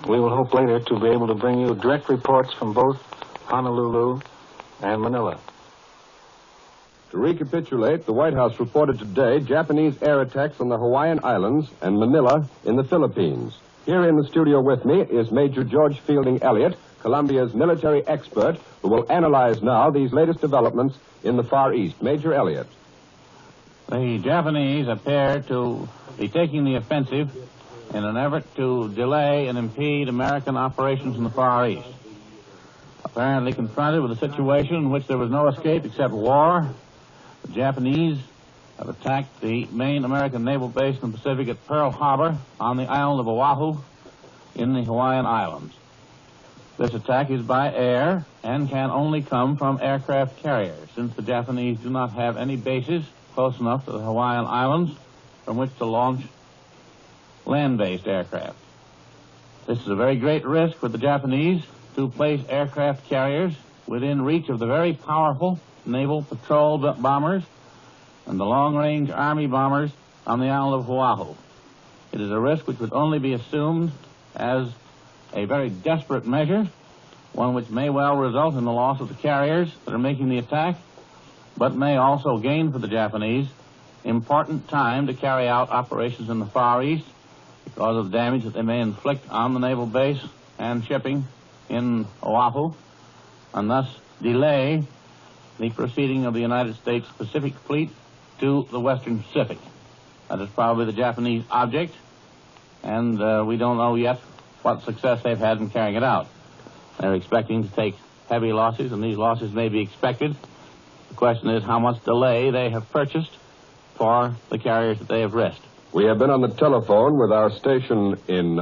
We will hope later to be able to bring you direct reports from both Honolulu and Manila. To recapitulate, the White House reported today Japanese air attacks on the Hawaiian Islands and Manila in the Philippines. Here in the studio with me is Major George Fielding Elliott, Columbia's military expert, who will analyze now these latest developments in the Far East. Major Elliott. The Japanese appear to be taking the offensive in an effort to delay and impede American operations in the Far East. Apparently confronted with a situation in which there was no escape except war, the Japanese have attacked the main American naval base in the Pacific at Pearl Harbor on the island of Oahu in the Hawaiian Islands. This attack is by air and can only come from aircraft carriers, since the Japanese do not have any bases close enough to the Hawaiian Islands from which to launch land-based aircraft. This is a very great risk for the Japanese to place aircraft carriers within reach of the very powerful naval patrol bombers and the long-range Army bombers on the island of Oahu. It is a risk which would only be assumed as a very desperate measure, one which may well result in the loss of the carriers that are making the attack, but may also gain for the Japanese important time to carry out operations in the Far East because of the damage that they may inflict on the naval base and shipping in Oahu, and thus delay the proceeding of the United States Pacific Fleet to the Western Pacific. That is probably the Japanese object, and we don't know yet what success they've had in carrying it out. They're expecting to take heavy losses, and these losses may be expected. The question is how much delay they have purchased for the carriers that they have risked. We have been on the telephone with our station in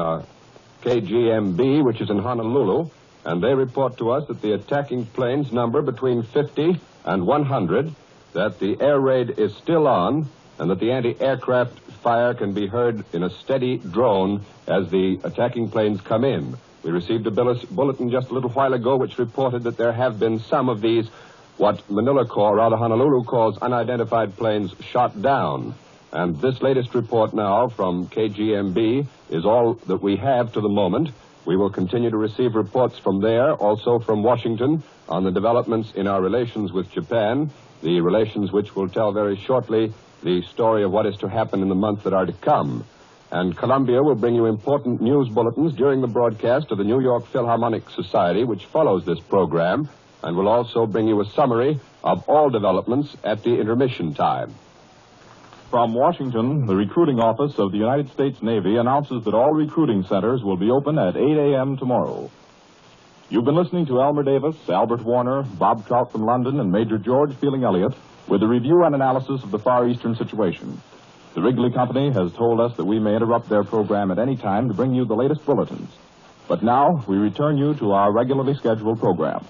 KGMB, which is in Honolulu, and they report to us that the attacking planes number between 50 and 100, that the air raid is still on, and that the anti-aircraft fire can be heard in a steady drone as the attacking planes come in. We received a bulletin just a little while ago which reported that there have been some of these, what Honolulu calls unidentified planes shot down. And this latest report now from KGMB is all that we have to the moment. We will continue to receive reports from there, also from Washington, on the developments in our relations with Japan, the relations which will tell very shortly the story of what is to happen in the months that are to come. And Columbia will bring you important news bulletins during the broadcast of the New York Philharmonic Society, which follows this program, and will also bring you a summary of all developments at the intermission time. From Washington, the recruiting office of the United States Navy announces that all recruiting centers will be open at 8 a.m. tomorrow. You've been listening to Elmer Davis, Albert Warner, Bob Trout from London, and Major George Fielding Elliott with a review and analysis of the Far Eastern situation. The Wrigley Company has told us that we may interrupt their program at any time to bring you the latest bulletins. But now, we return you to our regularly scheduled program.